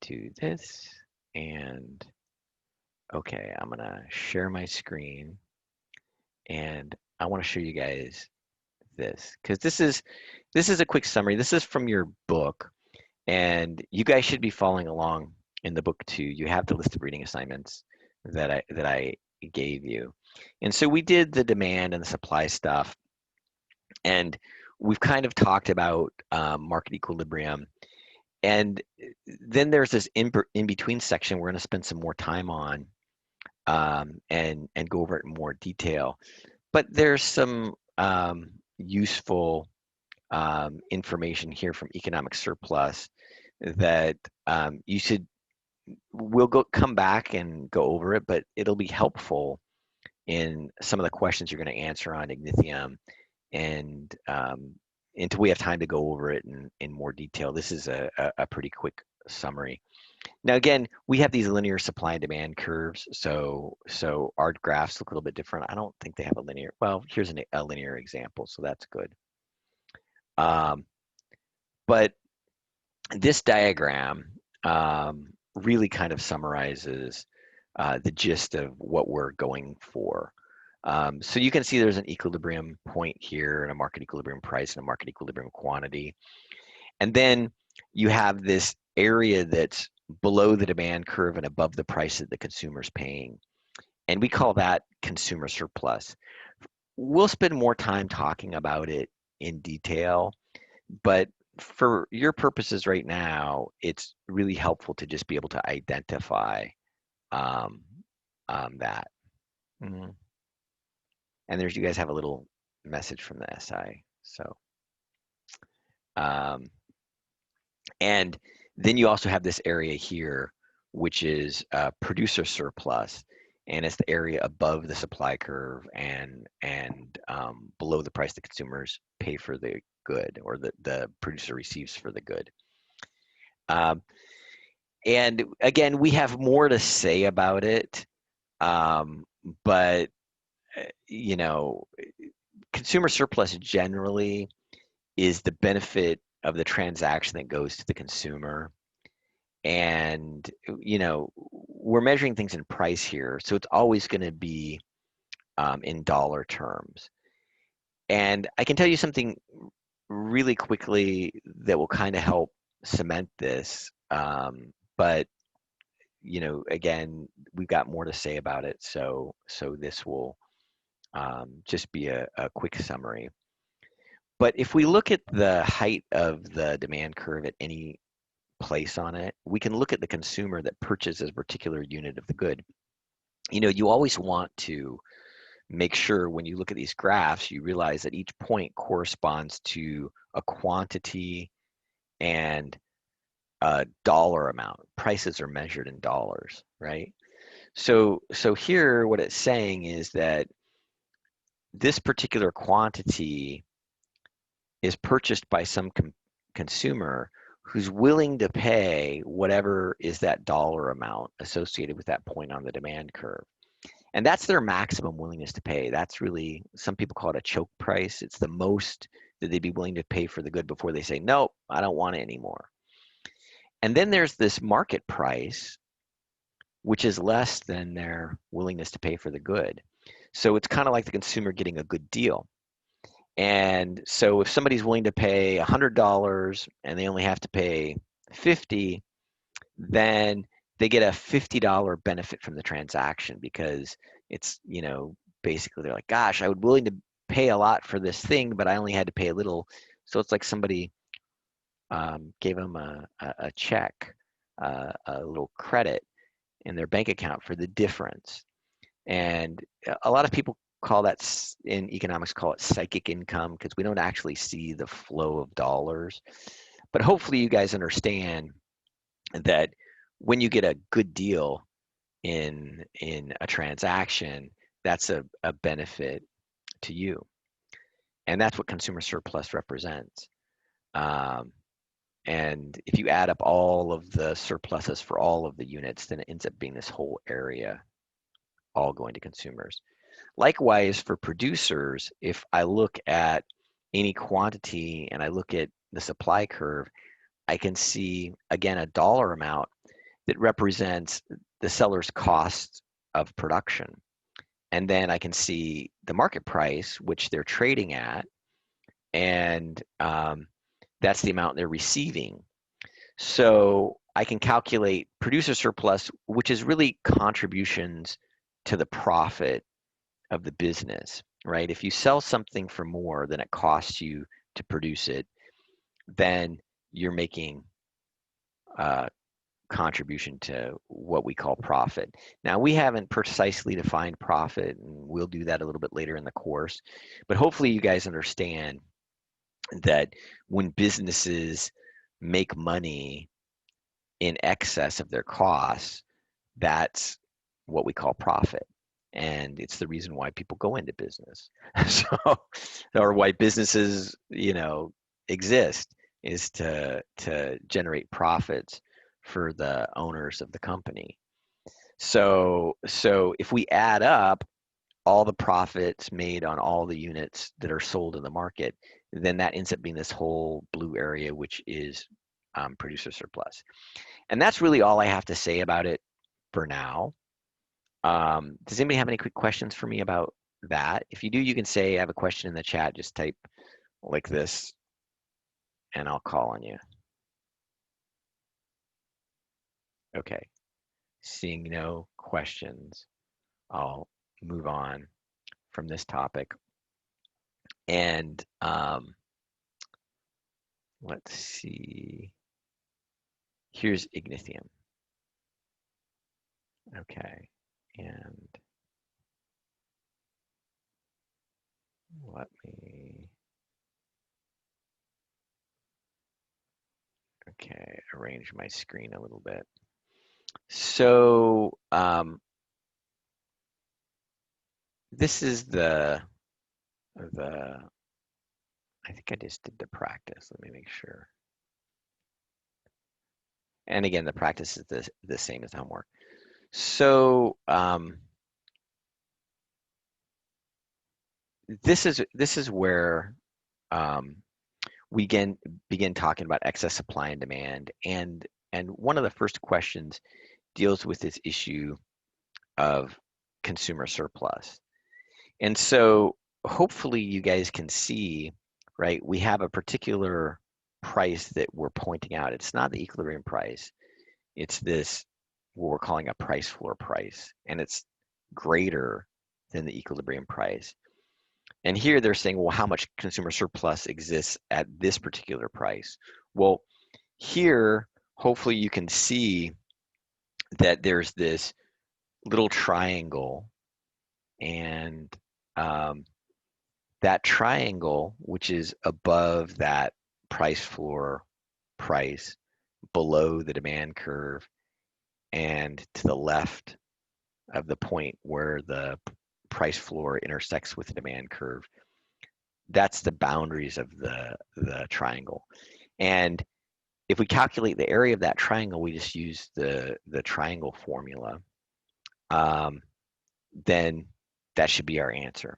do this and okay, I'm gonna share my screen and I want to show you guys this because this is a quick summary. This is from your book and you guys should be following along in the book too. You have the list of reading assignments that I gave you. And so we did the demand and the supply stuff and we've kind of talked about market equilibrium. And then there's this in between section we're going to spend some more time on and go over it in more detail. But there's some useful information here from economic surplus that you should we'll come back and go over it, but it'll be helpful in some of the questions you're going to answer on Ignithium and until we have time to go over it in more detail. This is a pretty quick summary. Now, again, we have these linear supply and demand curves, so our graphs look a little bit different. I don't think they have a linear. Well, here's a linear example, so that's good. But this diagram really kind of summarizes the gist of what we're going for. So you can see there's an equilibrium point here and a market equilibrium price and a market equilibrium quantity. And then you have this area that's below the demand curve and above the price that the consumer's paying. And we call that consumer surplus. We'll spend more time talking about it in detail, but for your purposes right now, it's really helpful to just be able to identify um, that. Mhm. And there's you guys have a little message from the SI. So, um, and then you also have this area here, which is producer surplus, and it's the area above the supply curve and below the price the consumers pay for the good or the producer receives for the good. Um, and again, we have more to say about it, but you know, consumer surplus generally is the benefit of the transaction that goes to the consumer. And, we're measuring things in price here, so it's always going to be in dollar terms. And I can tell you something really quickly that will kind of help cement this. But, again, we've got more to say about it, so this will just be a quick summary. But if we look at the height of the demand curve at any place on it, we can look at the consumer that purchases a particular unit of the good. You always want to make sure when you look at these graphs, you realize that each point corresponds to a quantity and a dollar amount. Prices are measured in dollars, right? So here, what it's saying is that this particular quantity is purchased by some consumer who's willing to pay whatever is that dollar amount associated with that point on the demand curve. And that's their maximum willingness to pay. That's really, some people call it a choke price. It's the most that they'd be willing to pay for the good before they say, nope, I don't want it anymore. And then there's this market price, which is less than their willingness to pay for the good. So it's kind of like the consumer getting a good deal. And so if somebody's willing to pay $100 and they only have to pay 50, then they get a $50 benefit from the transaction because it's, basically they're like, gosh, I would willing to pay a lot for this thing, but I only had to pay a little. So it's like somebody gave them a check, a little credit in their bank account for the difference. And a lot of people call that in economics call it psychic income because we don't actually see the flow of dollars. But hopefully you guys understand that when you get a good deal in a transaction, that's a benefit to you. And that's what consumer surplus represents. Um, and if you add up all of the surpluses for all of the units, then it ends up being this whole area all going to consumers. Likewise, for producers, if I look at any quantity and I look at the supply curve, I can see, again, a dollar amount. that represents the seller's cost of production. And then I can see the market price, which they're trading at, and that's the amount they're receiving. So I can calculate producer surplus, which is really contributions to the profit of the business, right? If you sell something for more than it costs you to produce it, then you're making a contribution to what we call profit. Now, we haven't precisely defined profit, and we'll do that a little bit later in the course, but hopefully you guys understand that when businesses make money in excess of their costs, that's what we call profit. And it's the reason why people go into business. So, or why businesses, exist, is to generate profits for the owners of the company. So if we add up all the profits made on all the units that are sold in the market, then that ends up being this whole blue area, which is producer surplus. And that's really all I have to say about it for now. Does anybody have any quick questions for me about that? If you do, you can say I have a question in the chat. Just type like this, and I'll call on you. Okay. Seeing no questions, I'll move on from this topic. And let's see. Here's Ignithium. Okay. And let me, okay, arrange my screen a little bit. So this is the, I think I just did the practice. Let me make sure. And again, the practice is the same as the homework. So this is where we begin talking about excess supply and demand, and one of the first questions deals with this issue of consumer surplus. And so hopefully you guys can see, right, we have a particular price that we're pointing out. It's not the equilibrium price. It's this, what we're calling a price floor price, and it's greater than the equilibrium price. And here they're saying, well, how much consumer surplus exists at this particular price? Well, here, hopefully you can see that there's this little triangle, and that triangle, which is above that price floor price, below the demand curve, and to the left of the point where the price floor intersects with the demand curve, that's the boundaries of the triangle. And if we calculate the area of that triangle, we just use the triangle formula, then that should be our answer.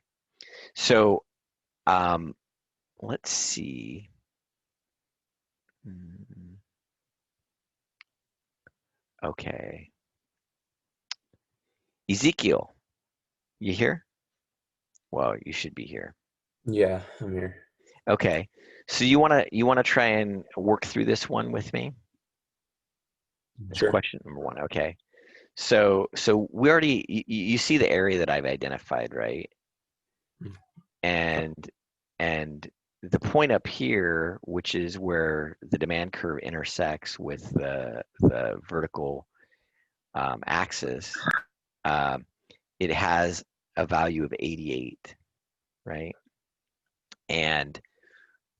So let's see. Okay. Ezekiel, you here? Well, you should be here. Yeah, I'm here. Okay. So you wanna try and work through this one with me? This Sure. question number one. Okay. So we already, you see the area that I've identified, right? Mm. And the point up here, which is where the demand curve intersects with the vertical axis, it has a value of 88, right? And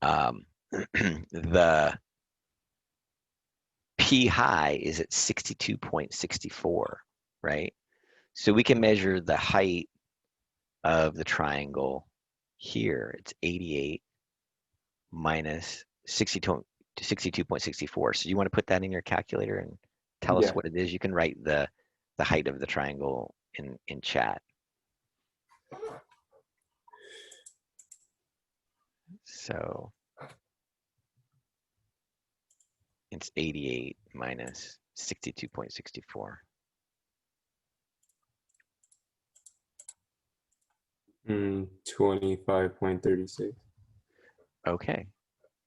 the P high is at 62.64, right? So we can measure the height of the triangle here. It's 88 minus 62.64. So you want to put that in your calculator and tell us Yeah. what it is? You can write the height of the triangle in chat. So it's 88 minus 62.64. 25.36. Okay,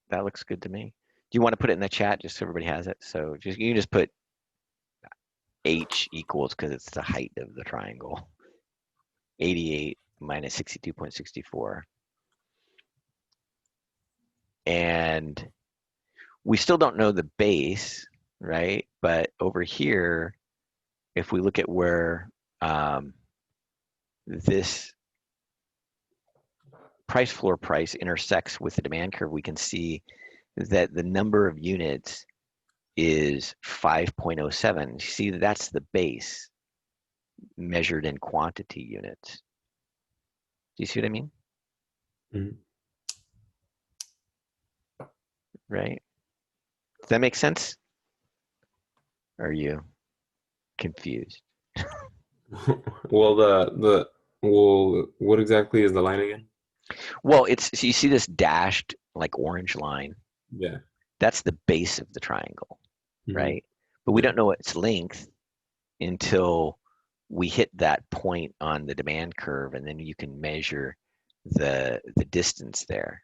that looks good to me. Do you want to put it in the chat just so everybody has it? So just you can just put h equals, because it's the height of the triangle, 88 minus 62.64. And we still don't know the base, right? But over here, if we look at where this price floor price intersects with the demand curve, we can see that the number of units is 5.07. You see, that's the base measured in quantity units. Do you see what I mean? Mhm. Right? Does that make sense? Or are you confused? Well, what exactly is the line again? Well, it's so you see this dashed like orange line. Yeah. That's the base of the triangle, Hmm. right? But we Yeah. don't know its length until we hit that point on the demand curve, and then you can measure the distance there.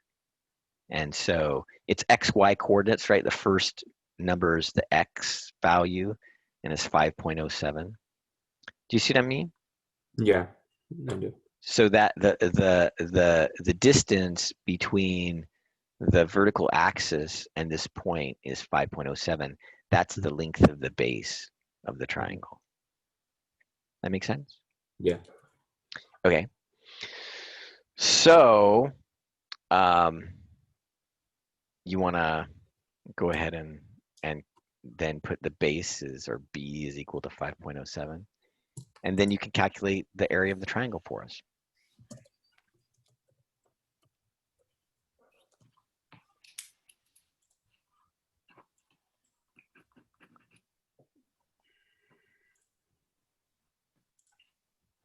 And so it's XY coordinates, right? The first number is the X value, and it's 5.07. Do you see what I mean? Yeah. I do. So that the distance between the vertical axis and this point is 5.07. That's the length of the base of the Mhm. triangle. That makes sense? Yeah. Okay. So um, you want to go ahead and then put the bases, or B is equal to 5.07. And then you can calculate the area of the triangle for us.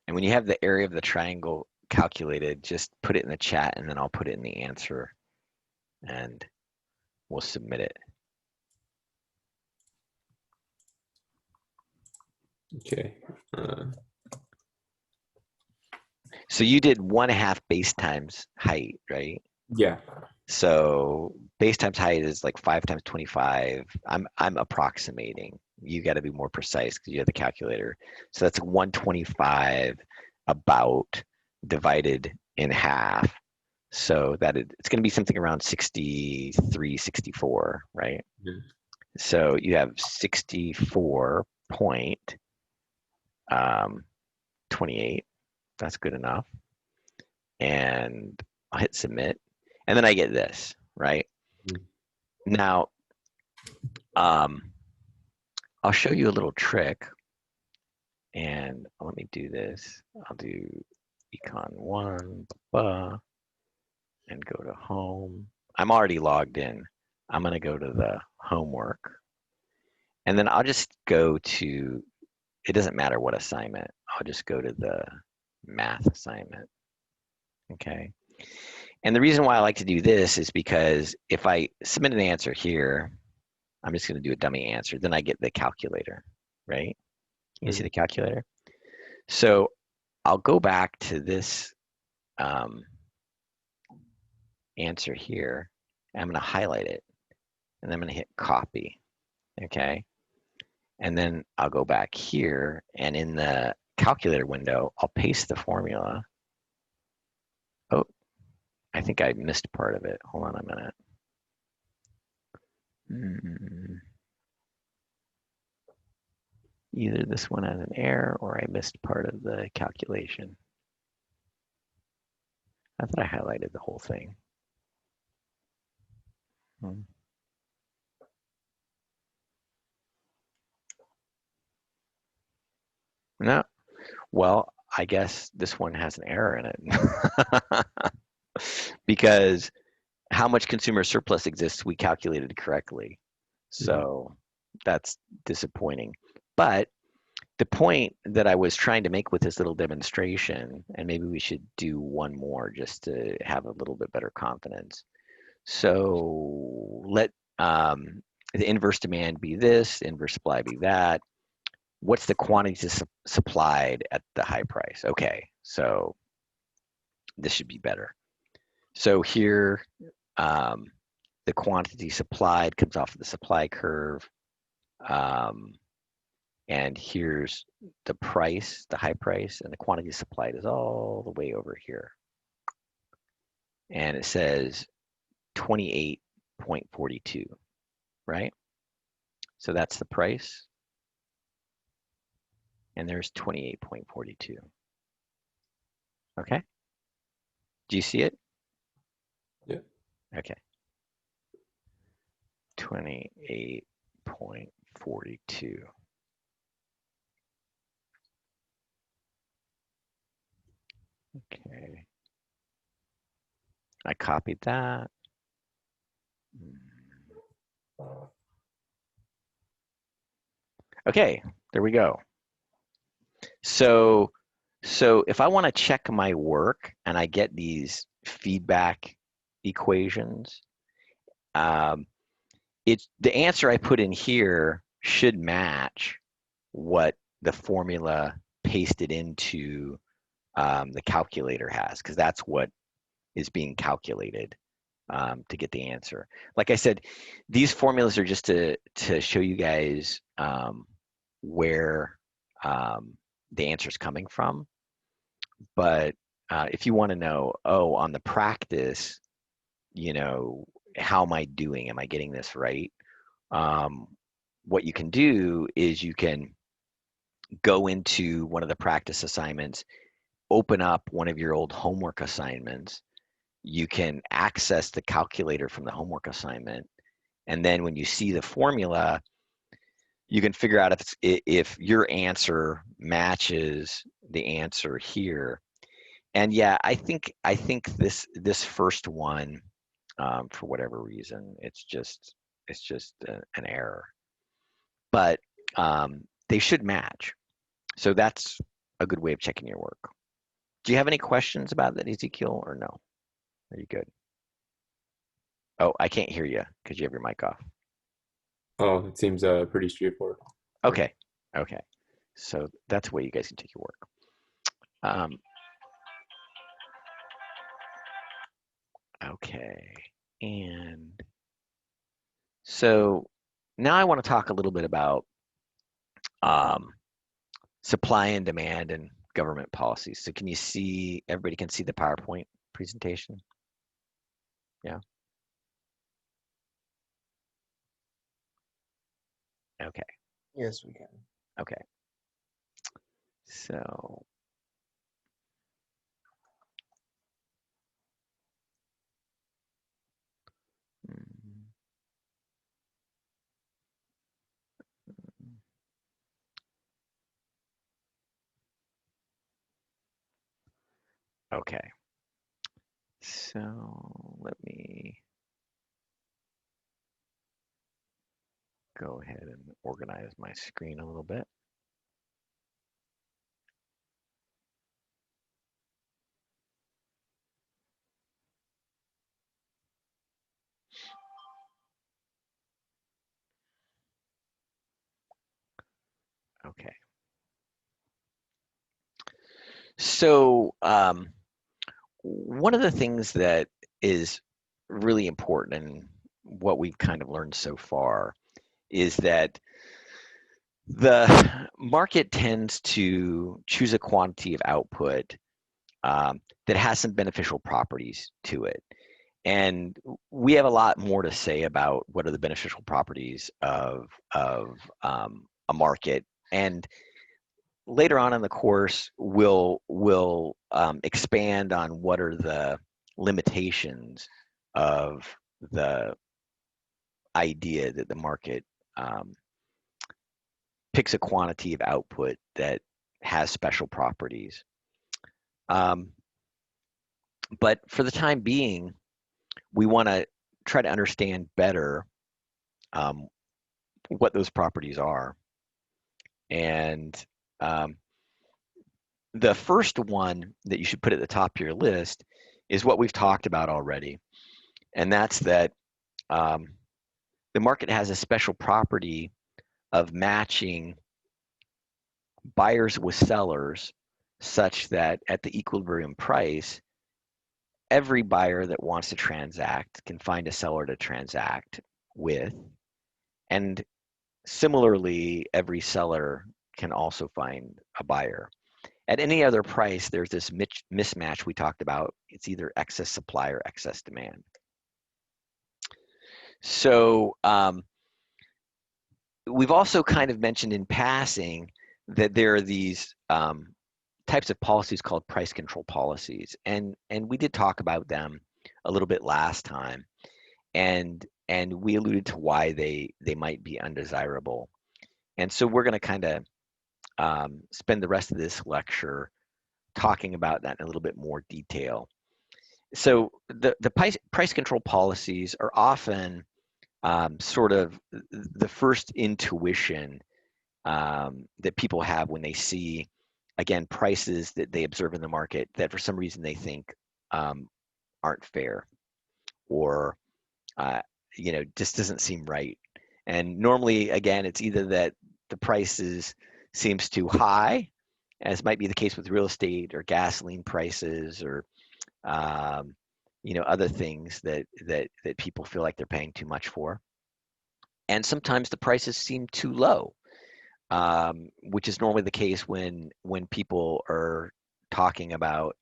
And when you have the area of the triangle calculated, just put it in the chat, and then I'll put it in the answer, and we'll submit it. Okay. Uh, So you did 1/2 base times height, right? yeah. So base times height is like 5 times 25. I'm approximating. You got to be more precise because you have the calculator. So that's 125 about divided in half. So it's going to be something around 63, 64, right? Yeah. So you have 64 point 28. That's good enough. And I'll hit submit. And then I get this, right? Mhm. Now, um, I'll show you a little trick, and let me do this. I'll do econ one, and go to home. I'm already logged in. I'm gonna go to the homework, and then I'll just go to, it doesn't matter what assignment. I'll just go to the math assignment, okay? And the reason why I like to do this is because if I submit an answer here, I'm just gonna do a dummy answer, then I get the calculator, right? You see the Mhm. calculator? So I'll go back to this um, answer here. I'm going to highlight it, and I'm going to hit copy. Okay. And then I'll go back here, and in the calculator window, I'll paste the formula. Oh, I think I missed part of it. Hold on a minute. Either this one has an error, or I missed part of the calculation. I thought I highlighted the whole thing. Hmm. No. Well, I guess this one has an error in it. Because how much consumer surplus exists, we calculated correctly. Mhm. So that's disappointing. But the point that I was trying to make with this little demonstration, and maybe we should do one more just to have a little bit better confidence. So the inverse demand be this, the inverse supply be that. What's the quantity supplied at the high price? Okay, so this should be better. So here, the quantity supplied comes off of the supply curve. And here's the price, the high price, and the quantity supplied is all the way over here. And it says 28.42, right? So that's the price. And there's 28.42. Okay? Do you see it? Yeah. Okay. 28.42. Okay. I copied that. Okay, there we go. So if I want to check my work and I get these feedback equations, it's the answer I put in here should match what the formula pasted into the calculator has, because that's what is being calculated to get the answer. Like I said, these formulas are just to show you guys where the answer is coming from. But if you want to know, oh, on the practice, how am I doing? Am I getting this right? What you can do is you can go into one of the practice assignments, open up one of your old homework assignments. You can access the calculator from the homework assignment. And then when you see the formula, you can figure out if your answer matches the answer here. And yeah, I think this first one, for whatever reason, it's just an error. But they should match. So that's a good way of checking your work. Do you have any questions about that, Ezekiel, or no? Are you good? Oh, I can't hear you because you have your mic off. Oh, it seems pretty straightforward. Okay, okay. So that's the way you guys can take your work. Okay, and so now I want to talk a little bit about supply and demand and government policies. So can you see, everybody can see the PowerPoint presentation? Yeah. Okay. Yes, we can. Okay. So okay. So let me go ahead and organize my screen a little bit. Okay. So one of the things that is really important and what we've kind of learned so far is that the market tends to choose a quantity of output that has some beneficial properties to it. And we have a lot more to say about what are the beneficial properties of a market. And later on in the course, we'll expand on what are the limitations of the idea that the market picks a quantity of output that has special properties. But for the time being, we want to try to understand better what those properties are. And the first one that you should put at the top of your list is what we've talked about already. And that's that the market has a special property of matching buyers with sellers such that at the equilibrium price, every buyer that wants to transact can find a seller to transact with. And similarly, every seller can also find a buyer. At any other price, there's this mismatch we talked about. It's either excess supply or excess demand. So we've also kind of mentioned in passing that there are these types of policies called price control policies, and we did talk about them a little bit last time, and we alluded to why they might be undesirable. And so we're going to kind of spend the rest of this lecture talking about that in a little bit more detail. So the price control policies are often sort of the first intuition that people have when they see, again, prices that they observe in the market that for some reason they think aren't fair, or uh, just doesn't seem right. And normally, again, it's either that the prices seems too high, as might be the case with real estate or gasoline prices, or um, other things that people feel like they're paying too much for. And sometimes the prices seem too low, which is normally the case when people are talking about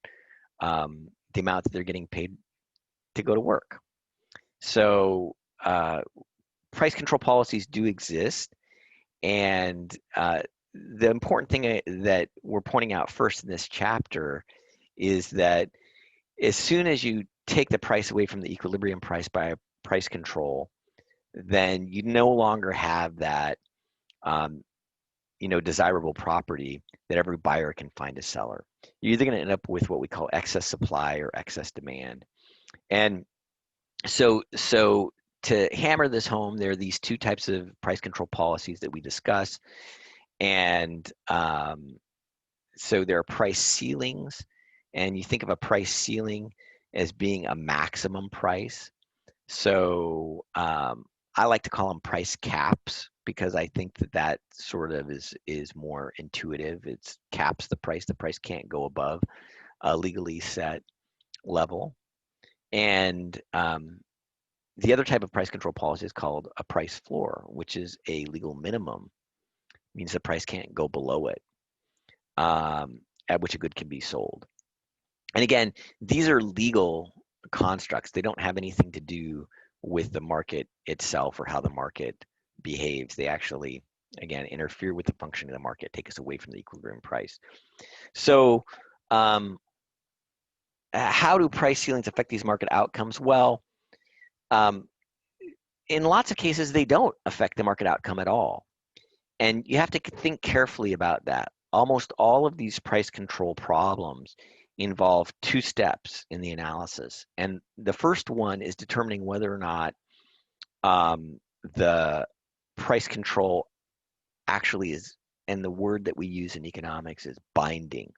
the amount that they're getting paid to go to work. So price control policies do exist, and the important thing that we're pointing out first in this chapter is that as soon as you take the price away from the equilibrium price by price control, then you no longer have that um, desirable property that every buyer can find a seller. You're either going to end up with what we call excess supply or excess demand. And so to hammer this home, there are these two types of price control policies that we discuss. And so there are price ceilings, and you think of a price ceiling as being a maximum price. So I like to call them price caps because I think that sort of is more intuitive. It's caps the price. The price can't go above a legally set level. And the other type of price control policy is called a price floor, which is a legal minimum. It means the price can't go below it, at which a good can be sold. And again, these are legal constructs. They don't have anything to do with the market itself or how the market behaves. They actually, again, interfere with the functioning of the market, take us away from the equilibrium price. So how do price ceilings affect these market outcomes? Well, um, in lots of cases, they don't affect the market outcome at all. And you have to think carefully about that. Almost all of these price control problems involve two steps in the analysis. And the first one is determining whether or not the price control actually is, and the word that we use in economics is binding.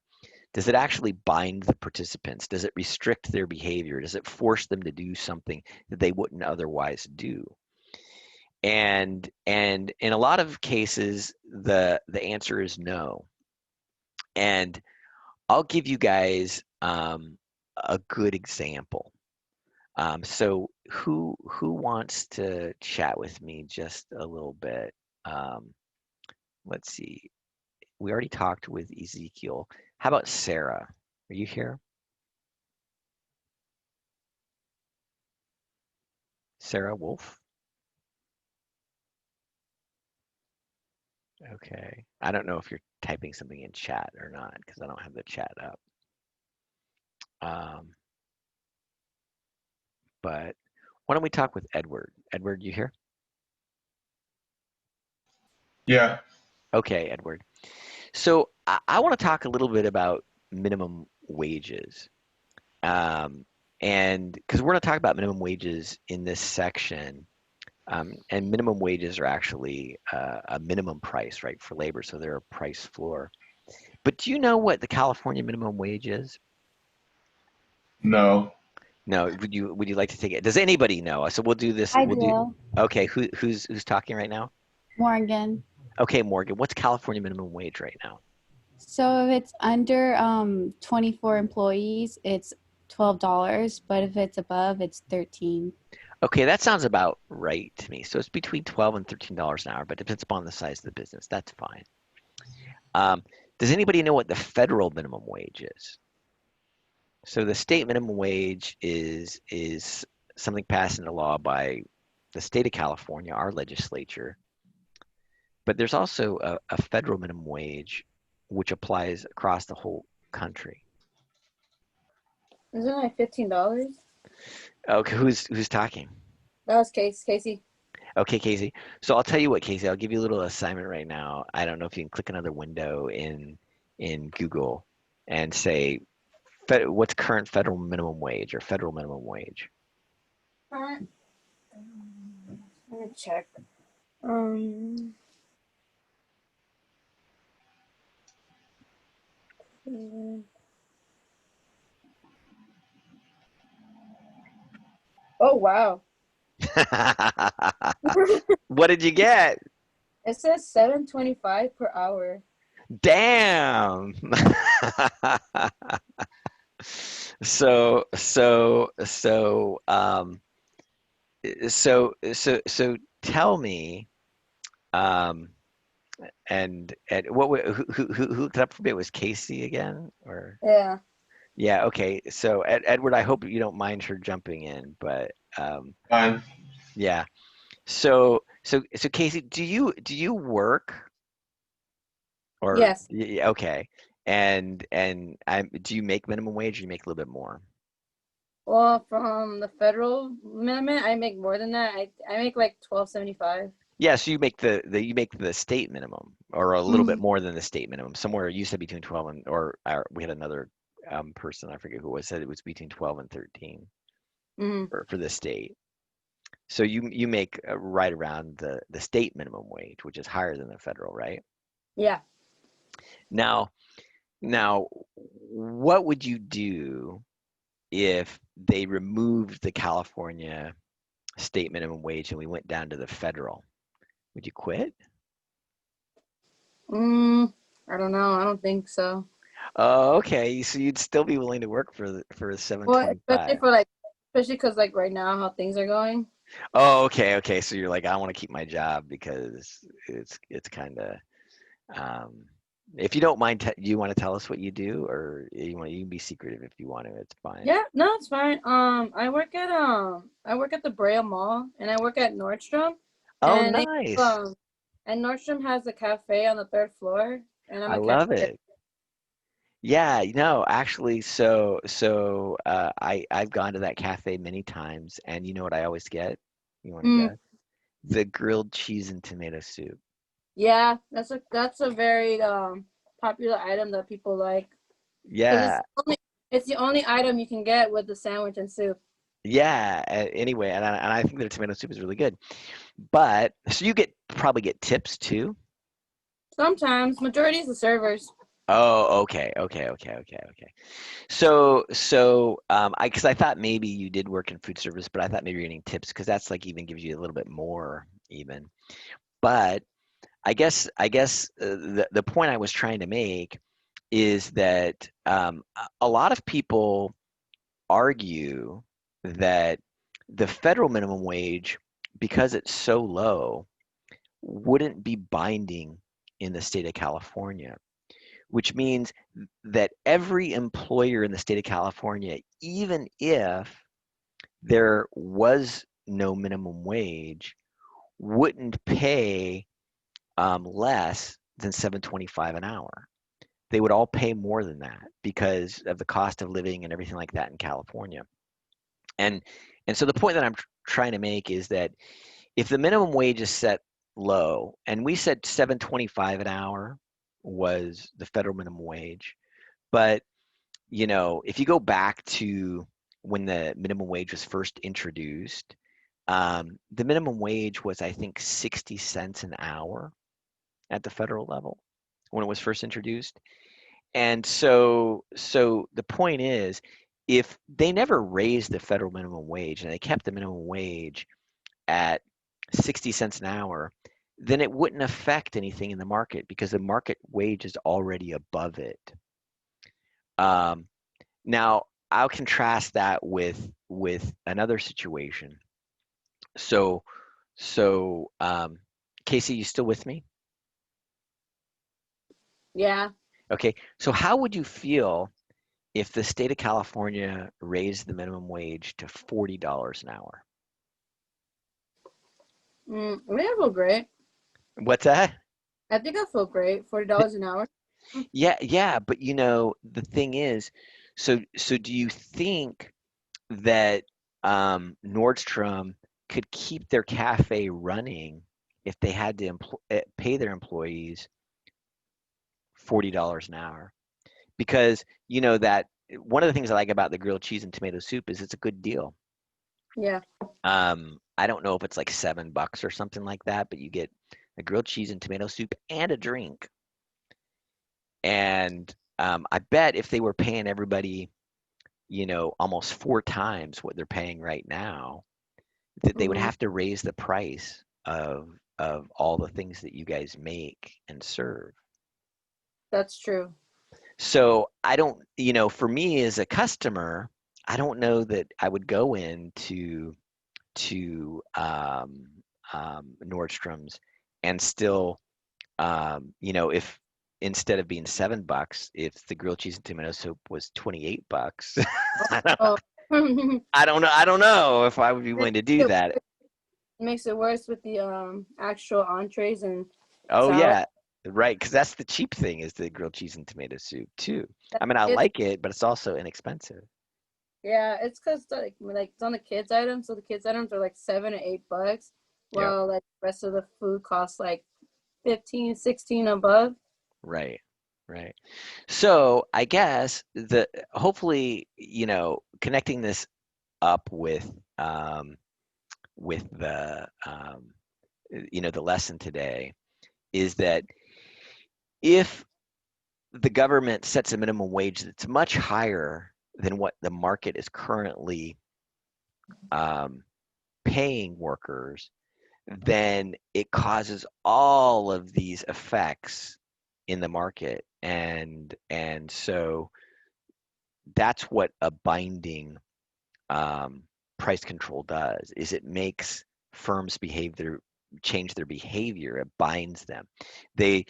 Does it actually bind the participants? Does it restrict their behavior? Does it force them to do something that they wouldn't otherwise do? And in a lot of cases, the answer is no. And I'll give you guys a good example. So who wants to chat with me just a little bit? Um, let's see. We already talked with Ezekiel. How about Sarah? Are you here? Sarah Wolf? Okay. I don't know if you're typing something in chat or not because I don't have the chat up. Um, but why don't we talk with Edward? Edward, you here? Yeah. Okay, Edward. So I want to talk a little bit about minimum wages. And because we're going to talk about minimum wages in this section, and minimum wages are actually a minimum price, right, for labor, so they're a price floor. But do you know what the California minimum wage is? No. No, would you like to take it? Does anybody know? So we'll do this. I We'll do. do. Okay, who's talking right now? Morgan. Okay, Morgan, what's California minimum wage right now? So if it's under 24 employees, it's $12, but if it's above, it's 13. Okay, that sounds about right to me. So it's between $12 and $13 an hour, but it depends upon the size of the business. That's fine. Um, does anybody know what the federal minimum wage is? So the state minimum wage is something passed into law by the state of California, our legislature. But there's also a federal minimum wage which applies across the whole country. Isn't it like $15? Okay, who's talking? That was Casey. Okay, Casey. So I'll tell you what, Casey, I'll give you a little assignment right now. I don't know if you can click another window in Google and say what's current federal minimum wage or federal minimum wage. Alright. Let me check. Um. Oh wow. What did you get? It says 7.25 per hour. Damn. So tell me, um, and who looked it up for me? It was Casey again, or Yeah. yeah, okay. So Edward, I hope you don't mind her jumping in, but Fine. yeah. So Casey, do you work or Yes. okay? And do you make minimum wage or you make a little bit more? Well, from the federal minimum, I make more than that. I make like 12.75. Yeah, so you make the state minimum or a little bit Mm-hmm. more than the state minimum. Somewhere you said between 12 and or we had another person, I forget who it was, said it was between 12 and 13 Mm-hmm. for the state. So you make right around the state minimum wage, which is higher than the federal, right? Yeah. Now, now, what would you do if they removed the California state minimum wage and we went down to the federal? Would you quit? I don't know. I don't think so. Oh, okay. So you'd still be willing to work for Well, especially 725. for like, especially because like right now how things are going. Oh, okay, okay. So you're like, I want to keep my job because it's kind of um if you don't mind, you want to tell us what you do, or you can be secretive if you want to. It's fine. Yeah, no, it's fine. I work at the Brea Mall, and I work at Nordstrom, Oh, and nice. and Nordstrom has a cafe on the third floor, and I'm I a love cashier. it. Yeah, actually, I've gone to that cafe many times, and you know what I always get? You want to Mm, guess? The grilled cheese and tomato soup. yeah, that's a very popular item that people like because Yeah, it's the only item you can get with the sandwich and soup. yeah. Anyway, and I think their tomato soup is really good. But so you probably get tips too. Sometimes, majority is the servers. Oh, okay. So because I thought maybe you did work in food service, but I thought maybe you're getting tips because that's like even gives you a little bit more even. But I guess the point I was trying to make is that a lot of people argue that the federal minimum wage, because it's so low, wouldn't be binding in the state of California, which means that every employer in the state of California, even if there was no minimum wage, wouldn't pay less than 725 an hour. They would all pay more than that because of the cost of living and everything like that in California. And and so the point that I'm trying to make is that if the minimum wage is set low, and we said 725 an hour was the federal minimum wage, but if you go back to when the minimum wage was first introduced, the minimum wage was, I think, 60 cents an hour at the federal level when it was first introduced. And so the point is, if they never raised the federal minimum wage and they kept the minimum wage at 60 cents an hour, then it wouldn't affect anything in the market because the market wage is already above it. Now, I'll contrast that with another situation. So, Casey, you still with me? Yeah. Okay. So, how would you feel if the state of California raised the minimum wage to $40 an hour? I mean, I feel great. What's that? I think I feel great. $40 an hour. Yeah, but the thing is, so do you think that Nordstrom could keep their cafe running if they had to pay their employees $40 an hour? Because that one of the things I like about the grilled cheese and tomato soup is it's a good deal. Yeah. I don't know if it's like $7 or something like that, but you get a grilled cheese and tomato soup and a drink. And I bet if they were paying everybody, almost 4 times what they're paying right now, that they would Hmm. have to raise the price of all the things that you guys make and serve. That's true. So I don't, for me as a customer, I don't know that I would go into to Nordstrom's and still, if instead of being $7, if the grilled cheese and tomato soup was $28, I don't, Oh. I don't know. I don't know if I would be willing to do that. Makes it worse with the actual entrees and Oh salad. yeah, right. Because that's the cheap thing is the grilled cheese and tomato soup too. I mean, I It's like it, but it's also inexpensive. Yeah, it's because like it's on the kids items, so the kids items are like $7 or $8, Yeah, while like the rest of the food costs like 15, 16 above. right, right. So I guess hopefully, connecting this up with the lesson today is that if the government sets a minimum wage that's much higher than what the market is currently um, paying workers, then it causes all of these effects in the market, and so that's what a binding um, price control does. Is it makes firms change their behavior. It binds them. They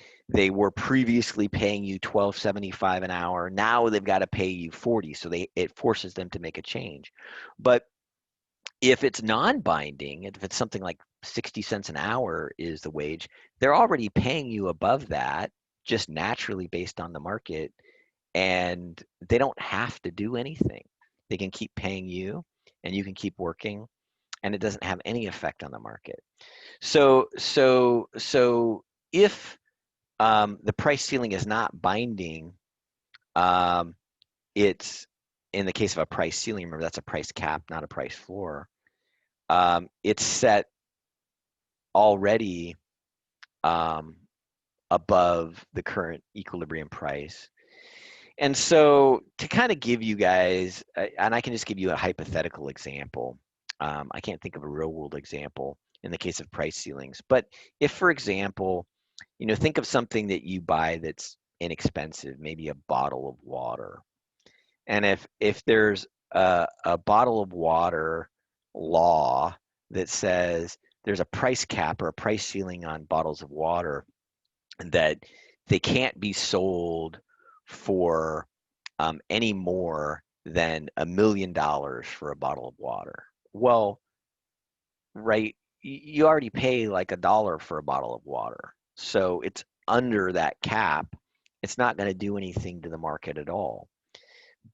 were previously paying you 12.75 an hour. Now they've got to pay you 40. So it forces them to make a change. But if it's non-binding, if it's something like 60 cents an hour is the wage, they're already paying you above that just naturally based on the market, and they don't have to do anything. They can keep paying you and you can keep working, and it doesn't have any effect on the market. So if the price ceiling is not binding, um, it's in the case of a price ceiling, remember that's a price cap, not a price floor. It's set already um, above the current equilibrium price. And so to kind of give you guys, and I can just give you a hypothetical example. I can't think of a real world example in the case of price ceilings. But if, for example, think of something that you buy that's inexpensive, maybe a bottle of water. And if there's a bottle of water law that says there's a price cap or a price ceiling on bottles of water, that they can't be sold for any more than $1 million for a bottle of water. Well, right, you already pay like $1 for a bottle of water. So it's under that cap. It's not going to do anything to the market at all.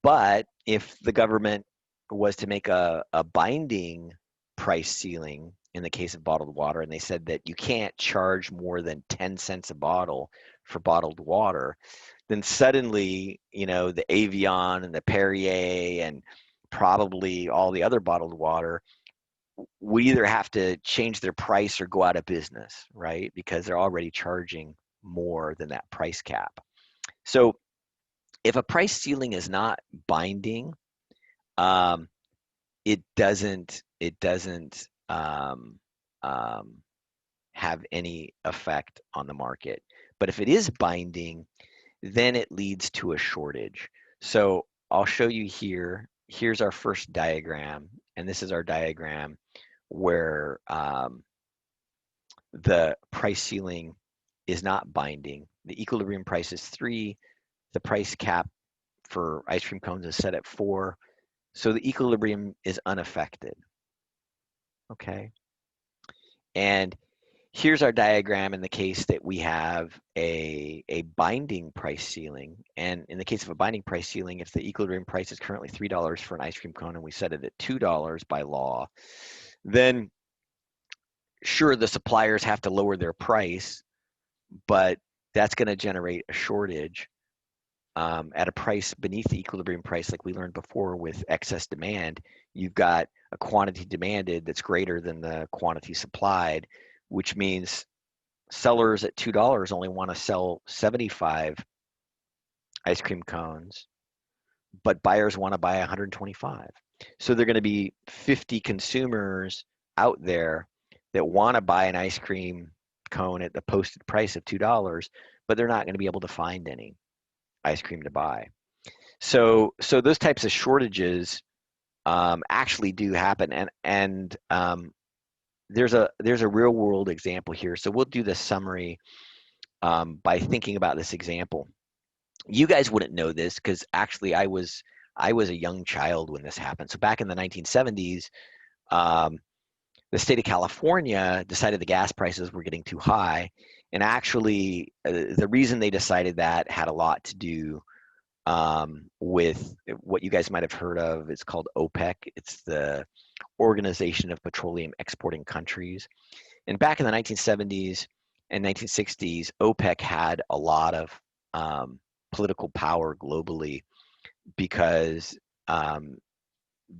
But if the government was to make a binding price ceiling in the case of bottled water, and they said that you can't charge more than 10 cents a bottle for bottled water, then suddenly, the Avion and the Perrier and probably all the other bottled water would either have to change their price or go out of business, right? Because they're already charging more than that price cap. So if a price ceiling is not binding, um, it doesn't have any effect on the market. But if it is binding, then it leads to a shortage. So I'll show you here. Here's our first diagram, and this is our diagram where the price ceiling is not binding. The equilibrium price is 3. The price cap for ice cream cones is set at 4. So the equilibrium is unaffected. Okay. And here's our diagram in the case that we have a binding price ceiling. And in the case of a binding price ceiling, if the equilibrium price is currently $3 for an ice cream cone and we set it at $2 by law, then sure, the suppliers have to lower their price, but that's going to generate a shortage at a price beneath the equilibrium price, like we learned before with excess demand. You've got a quantity demanded that's greater than the quantity supplied, which means sellers at $2 only want to sell 75 ice cream cones, but buyers want to buy 125. So there are going to be 50 consumers out there that want to buy an ice cream cone at the posted price of $2, but they're not going to be able to find any ice cream to buy. So those types of shortages actually do happen, and there's a real world example here. So we'll do the summary by thinking about this example. You guys wouldn't know this because actually I was a young child when this happened. So back in the 1970s, the state of California decided the gas prices were getting too high, and actually the reason they decided that had a lot to do with what you guys might have heard of. It's called OPEC. It's the Organization of Petroleum Exporting Countries. And back in the 1970s and 1960s, OPEC had a lot of political power globally because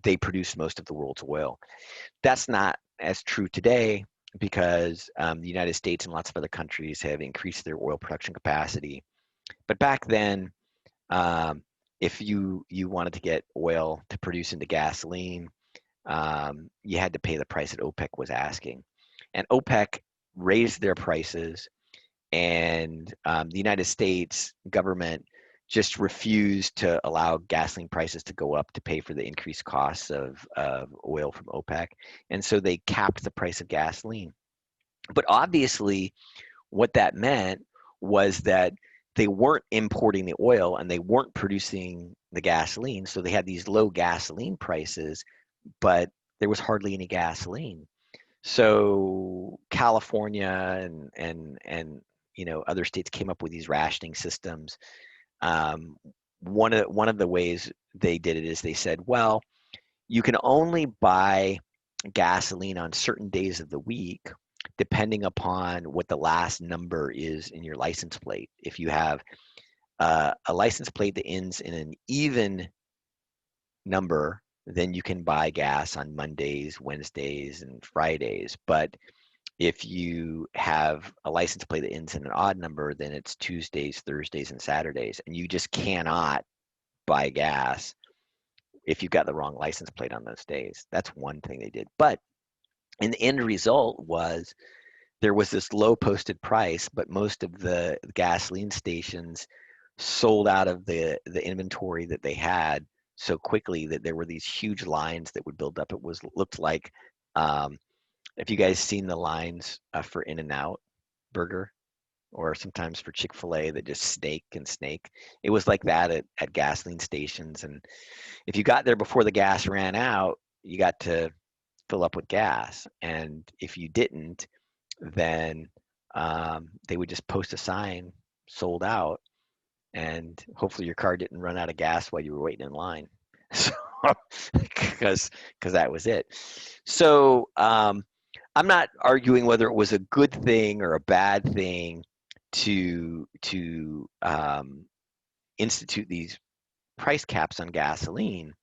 they produced most of the world's oil. That's not as true today because the United States and lots of other countries have increased their oil production capacity. But back then, if you wanted to get oil to produce into gasoline, you had to pay the price that OPEC was asking. And OPEC raised their prices, and the United States government just refused to allow gasoline prices to go up to pay for the increased costs of oil from OPEC. And so they capped the price of gasoline. But obviously, what that meant was that they weren't importing the oil and they weren't producing the gasoline. So they had these low gasoline prices, but there was hardly any gasoline. So California and other states came up with these rationing systems. One of the ways they did it is they said, well, you can only buy gasoline on certain days of the week, depending upon what the last number is in your license plate. If you have a license plate that ends in an even number, then you can buy gas on Mondays, Wednesdays, and Fridays. But if you have a license plate that ends in an odd number, then it's Tuesdays, Thursdays, and Saturdays. And you just cannot buy gas if you've got the wrong license plate on those days. That's one thing they did. But and the end result was there was this low posted price, but most of the gasoline stations sold out of the inventory that they had so quickly that there were these huge lines that would build up. It looked like if you guys seen the lines for In-N-Out burger or sometimes for Chick-fil-A that just snake and snake. It was like that at gasoline stations. And if you got there before the gas ran out, you got to fill up with gas. And if you didn't, then they would just post a sign, sold out, and hopefully your car didn't run out of gas while you were waiting in line. So, because that was it. So I'm not arguing whether it was a good thing or a bad thing to institute these price caps on gasoline.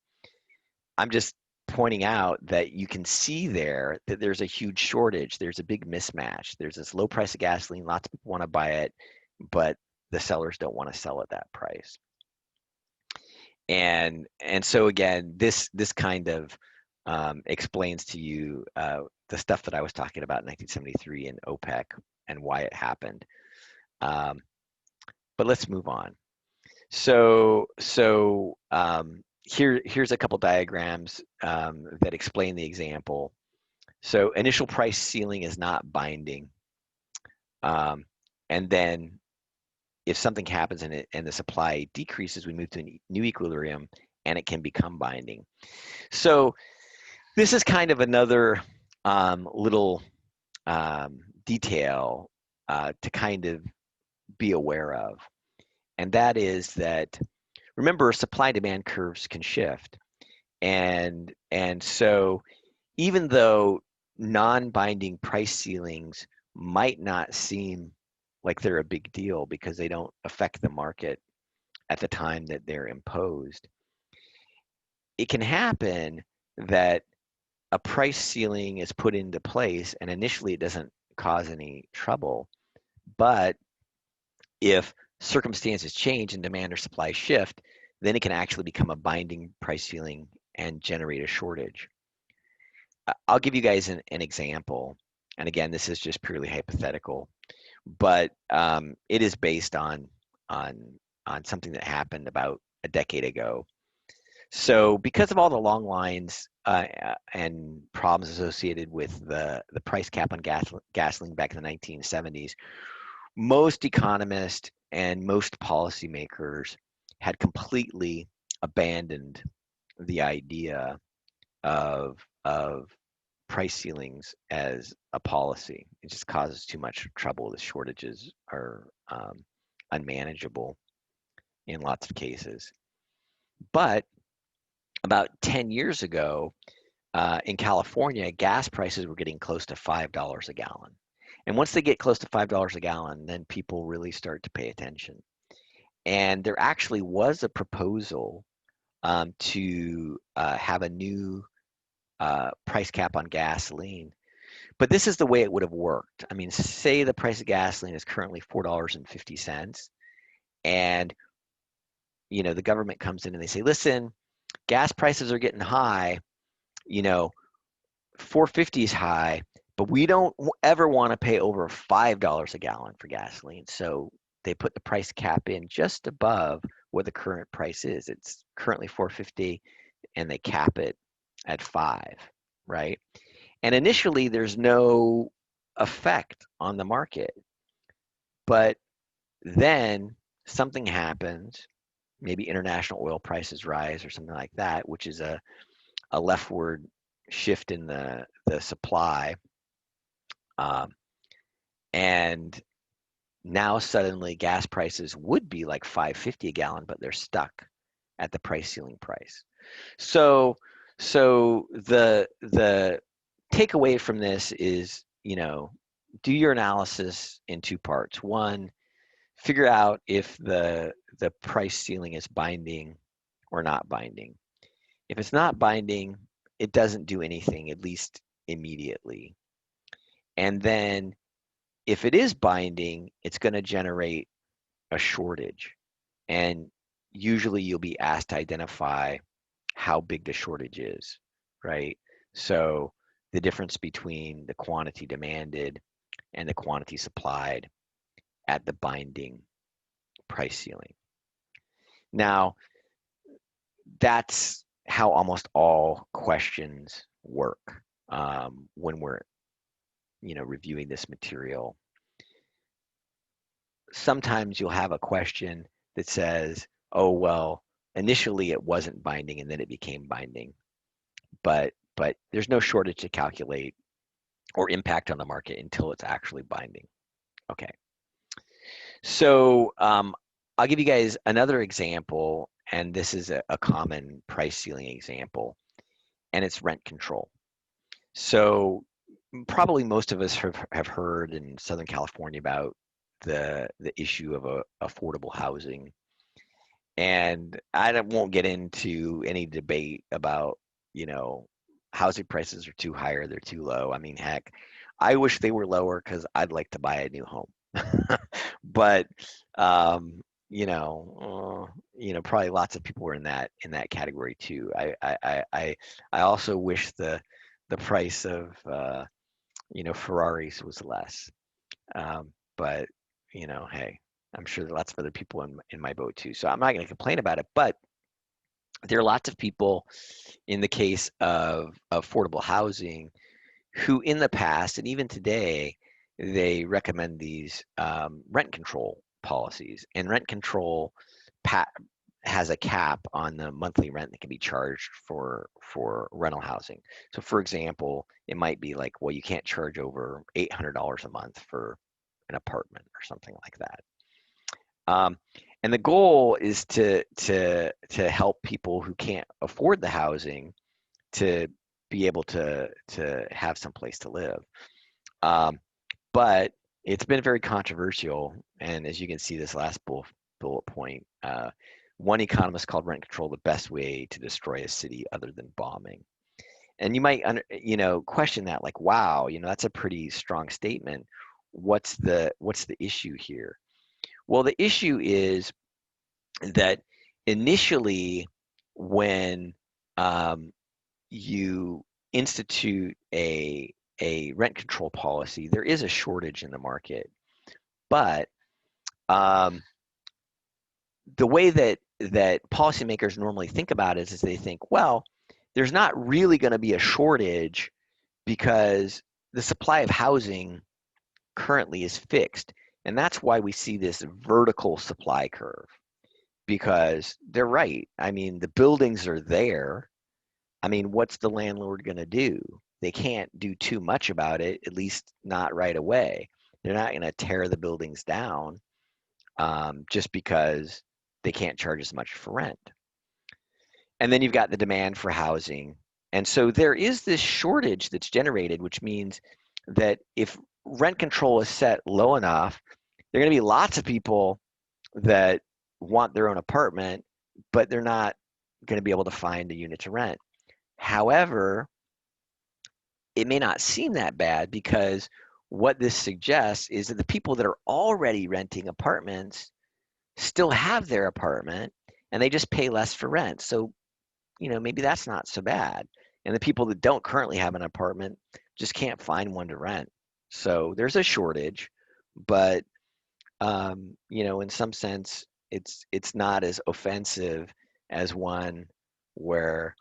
I'm just pointing out that you can see there that there's a huge shortage. There's a big mismatch. There's this low price of gasoline. Lots of people want to buy it, but the sellers don't want to sell at that price. And so again, this kind of explains to you the stuff that I was talking about in 1973 and OPEC and why it happened. But let's move on. Here's a couple diagrams that explain the example. So initial price ceiling is not binding. And then if something happens and the supply decreases, we move to a new equilibrium and it can become binding. So this is kind of another little detail to kind of be aware of. And that is that, remember, supply demand curves can shift. And so even though non-binding price ceilings might not seem like they're a big deal because they don't affect the market at the time that they're imposed, it can happen that a price ceiling is put into place and initially it doesn't cause any trouble. But if circumstances change and demand or supply shift, then it can actually become a binding price ceiling and generate a shortage. I'll give you guys an example. And again, this is just purely hypothetical, but it is based on something that happened about a decade ago. So because of all the long lines and problems associated with the price cap on gasoline back in the 1970s, most economists and most policymakers had completely abandoned the idea of price ceilings as a policy. It just causes too much trouble. The shortages are unmanageable in lots of cases. But about 10 years ago, in California, gas prices were getting close to $5 a gallon. And once they get close to $5 a gallon, then people really start to pay attention. And there actually was a proposal to have a new price cap on gasoline. But this is the way it would have worked. I mean, say the price of gasoline is currently $4.50, and the government comes in and they say, listen, gas prices are getting high, 450 is high, but we don't ever want to pay over $5 a gallon for gasoline. So they put the price cap in just above what the current price is. It's currently 450 and they cap it at 5, right? And initially there's no effect on the market. But then something happens, maybe international oil prices rise or something like that, which is a leftward shift in the supply. And now suddenly gas prices would be like $5.50 a gallon, but they're stuck at the price ceiling price. So the takeaway from this is, do your analysis in two parts. One, figure out if the price ceiling is binding or not binding. If it's not binding, it doesn't do anything, at least immediately. And then if it is binding, it's going to generate a shortage. And usually you'll be asked to identify how big the shortage is, right? So the difference between the quantity demanded and the quantity supplied at the binding price ceiling. Now, that's how almost all questions work when we're reviewing this material. Sometimes you'll have a question that says, oh, well, initially it wasn't binding and then it became binding, but there's no shortage to calculate or impact on the market until it's actually binding. Okay. So I'll give you guys another example, and this is a common price ceiling example, and it's rent control. So probably most of us have heard in Southern California about the issue of affordable housing. And I won't get into any debate about, housing prices are too high or they're too low. I mean, heck, I wish they were lower because I'd like to buy a new home. But, probably lots of people were in that category too. I also wish the price of Ferraris was less. But hey, I'm sure there are lots of other people in my boat too. So I'm not going to complain about it. But there are lots of people in the case of affordable housing who in the past and even today, they recommend these rent control policies. And rent control has a cap on the monthly rent that can be charged for rental housing. So for example, it might be like, well, you can't charge over $800 a month for an apartment or something like that. And the goal is to help people who can't afford the housing to be able to have some place to live. But it's been very controversial, and as you can see, this last bullet point, one economist called rent control the best way to destroy a city other than bombing. And you might question that, like, wow, that's a pretty strong statement. What's the issue here? Well, the issue is that initially, when you institute a rent control policy, there is a shortage in the market. But the way that policymakers normally think about it is they think, well, there's not really going to be a shortage because the supply of housing currently is fixed. And that's why we see this vertical supply curve, because they're right. I mean, the buildings are there. I mean, what's the landlord going to do? They can't do too much about it, at least not right away. They're not going to tear the buildings down just because they can't charge as much for rent. And then you've got the demand for housing. And so there is this shortage that's generated, which means that if rent control is set low enough, there are going to be lots of people that want their own apartment, but they're not going to be able to find a unit to rent. However, it may not seem that bad, because what this suggests is that the people that are already renting apartments still have their apartment and they just pay less for rent. So, maybe that's not so bad. And the people that don't currently have an apartment just can't find one to rent. So there's a shortage, but in some sense, it's not as offensive as one where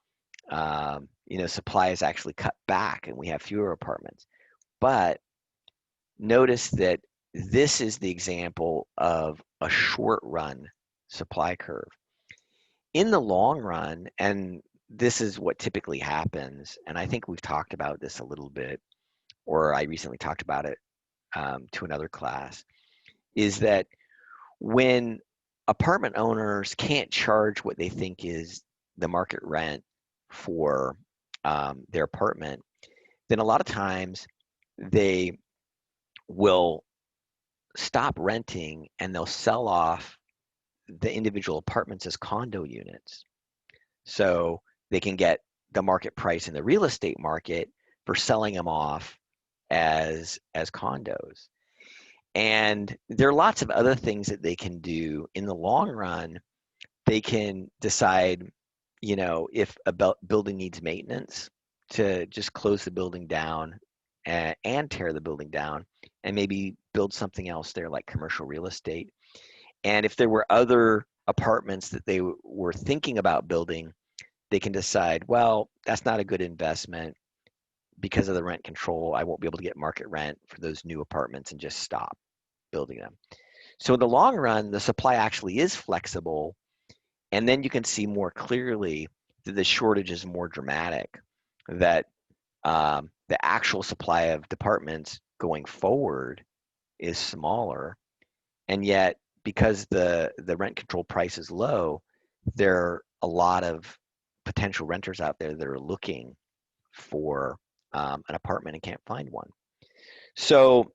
supply is actually cut back and we have fewer apartments. But notice that this is the example of a short run supply curve. In the long run, and this is what typically happens, and I think we've talked about this a little bit, or I recently talked about it to another class, is that when apartment owners can't charge what they think is the market rent for their apartment, then a lot of times they will stop renting and they'll sell off the individual apartments as condo units. So they can get the market price in the real estate market for selling them off as condos. And there are lots of other things that they can do in the long run. They can decide, if a building needs maintenance, to just close the building down and tear the building down and maybe build something else there, like commercial real estate. And if there were other apartments that they were thinking about building, they can decide, well, that's not a good investment because of the rent control. I won't be able to get market rent for those new apartments, and just stop building them. So in the long run, the supply actually is flexible. And then you can see more clearly that the shortage is more dramatic, that the actual supply of apartments going forward is smaller. And yet, because the rent control price is low, there are a lot of potential renters out there that are looking for an apartment and can't find one. So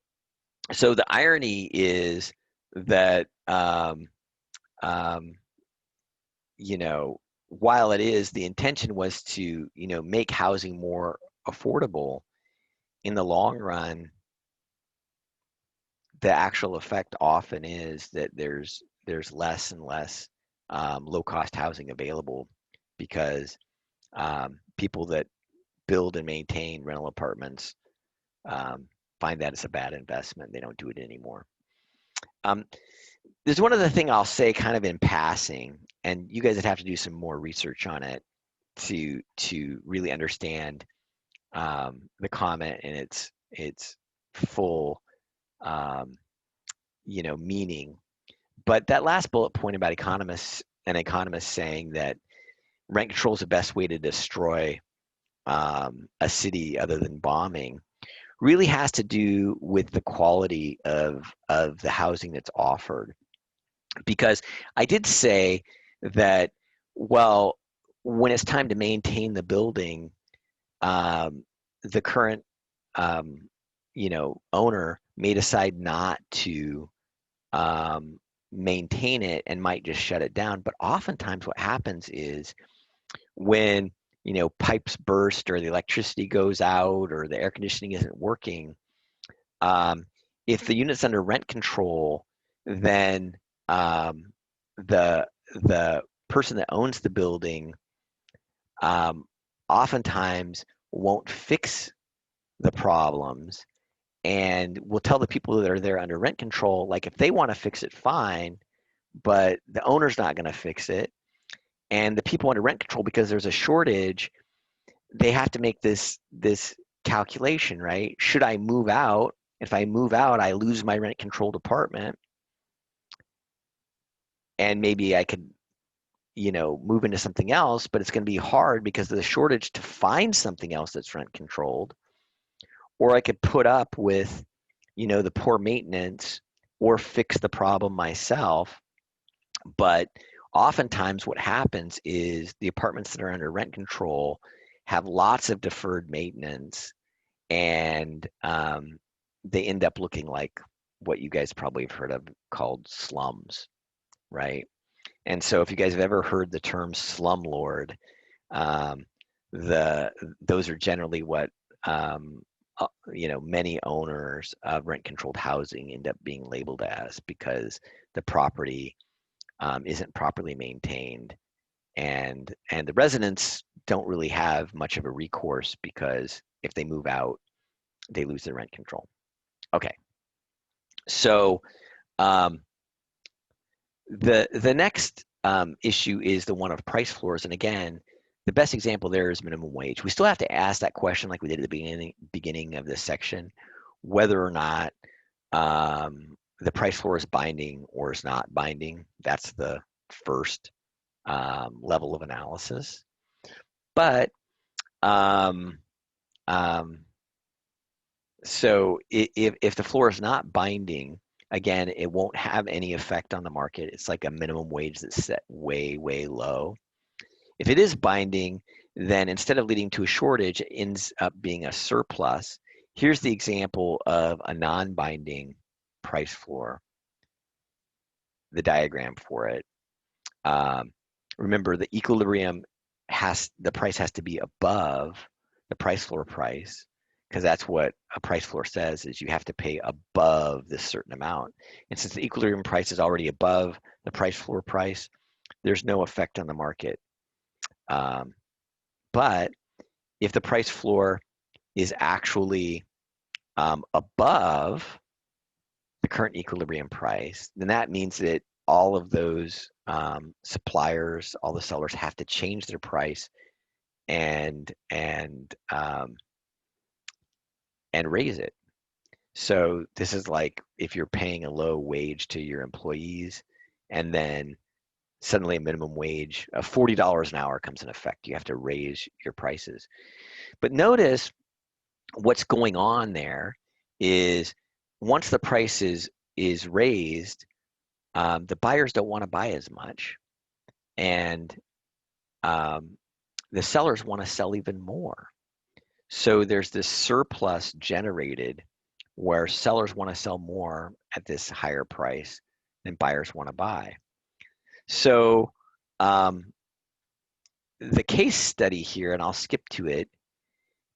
the irony is that while it is, the intention was to make housing more affordable, in the long run, the actual effect often is that there's less and less low-cost housing available because people that build and maintain rental apartments find that it's a bad investment. They don't do it anymore. There's one other thing I'll say kind of in passing, and you guys would have to do some more research on it to really understand the comment and its full meaning. But that last bullet point about economists saying that rent control is the best way to destroy a city other than bombing really has to do with the quality of the housing that's offered. Because I did say that, well, when it's time to maintain the building, the current owner may decide not to maintain it and might just shut it down. But oftentimes what happens is when pipes burst or the electricity goes out or the air conditioning isn't working, if the unit's under rent control, then the person that owns the building oftentimes won't fix the problems and will tell the people that are there under rent control, like if they want to fix it, fine, but the owner's not going to fix it. And the people under rent control, because there's a shortage, they have to make this calculation, right? Should I move out? If I move out, I lose my rent controlled apartment, and maybe I could move into something else, but it's going to be hard because of the shortage to find something else that's rent controlled. Or I could put up with the poor maintenance or fix the problem myself. But oftentimes what happens is the apartments that are under rent control have lots of deferred maintenance, and they end up looking like what you guys probably have heard of called slums, right? And so if you guys have ever heard the term slumlord, those are generally what many owners of rent-controlled housing end up being labeled as, because the property isn't properly maintained, and the residents don't really have much of a recourse because if they move out, they lose their rent control. Okay, so the next issue is the one of price floors, and again, the best example there is minimum wage. We still have to ask that question like we did at the beginning of this section, whether or not the price floor is binding or is not binding. That's the first level of analysis. But so if the floor is not binding, again, it won't have any effect on the market. It's like a minimum wage that's set way, way low. If it is binding, then instead of leading to a shortage, it ends up being a surplus. Here's the example of a non-binding price floor, the diagram for it. Remember, the equilibrium the price has to be above the price floor price, because that's what a price floor says, is you have to pay above this certain amount. And since the equilibrium price is already above the price floor price, there's no effect on the market. But if the price floor is actually above the current equilibrium price, then that means that all of those suppliers, all the sellers have to change their price and raise it. So this is like if you're paying a low wage to your employees, and then suddenly a minimum wage of $40 an hour comes in effect. You have to raise your prices. But notice what's going on there is once the price is raised, the buyers don't want to buy as much, and the sellers want to sell even more. So there's this surplus generated where sellers want to sell more at this higher price than buyers want to buy. So the case study here, and I'll skip to it,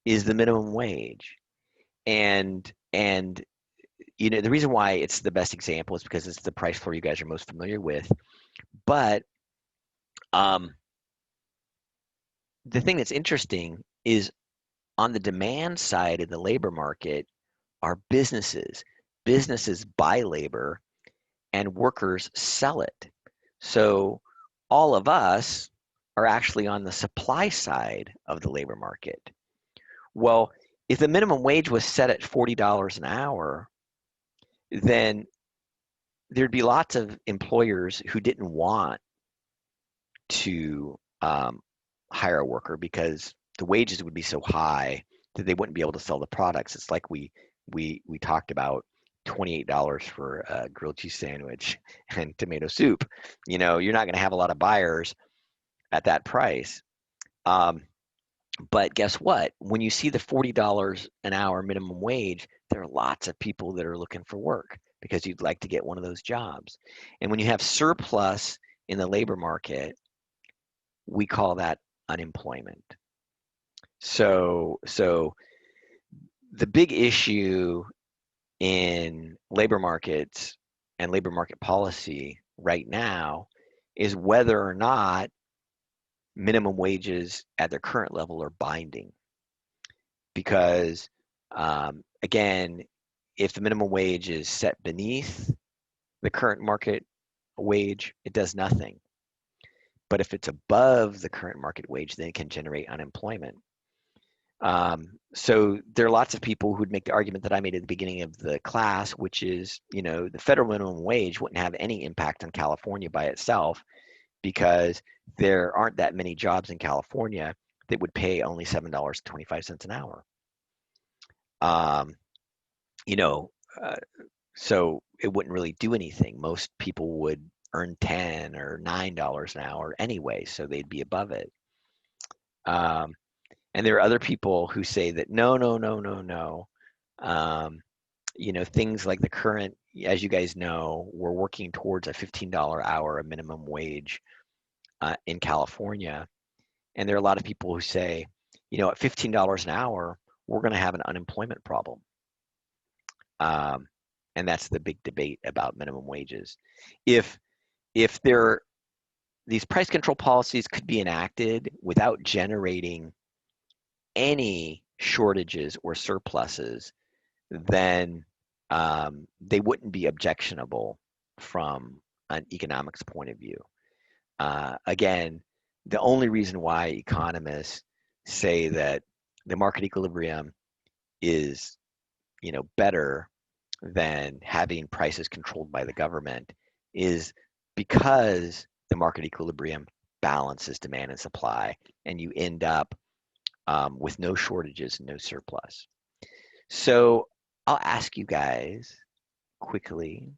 is the minimum wage. And the reason why it's the best example is because it's the price floor you guys are most familiar with. But The thing that's interesting is on the demand side of the labor market are businesses. Businesses buy labor and workers sell it. So all of us are actually on the supply side of the labor market. Well, if the minimum wage was set at $40 an hour, then there'd be lots of employers who didn't want to hire a worker because the wages would be so high that they wouldn't be able to sell the products. It's like we talked about $28 for a grilled cheese sandwich and tomato soup. You know, you're not going to have a lot of buyers at that price. But guess what? When you see the $40 an hour minimum wage, there are lots of people that are looking for work because you'd like to get one of those jobs. And when you have surplus in the labor market, we call that unemployment. So the big issue in labor markets and labor market policy right now is whether or not minimum wages at their current level are binding. Because again, if the minimum wage is set beneath the current market wage, it does nothing. But if it's above the current market wage, then it can generate unemployment. So there are lots of people who'd make the argument that I made at the beginning of the class, which is, you know, the federal minimum wage wouldn't have any impact on California by itself because there aren't that many jobs in California that would pay only $7.25 an hour. You know, so it wouldn't really do anything. Most people would earn $10 or $9 an hour anyway, so they'd be above it. And there are other people who say that no. You know, things like the current, as you guys know, we're working towards a $15 hour, a minimum wage in California. And there are a lot of people who say, you know, at $15 an hour, we're going to have an unemployment problem. And that's the big debate about minimum wages. If these price control policies could be enacted without generating any shortages or surpluses, then they wouldn't be objectionable from an economics point of view. Again, the only reason why economists say that the market equilibrium is, you know, better than having prices controlled by the government is because the market equilibrium balances demand and supply, and you end up with no shortages and no surplus. So I'll ask you guys quickly,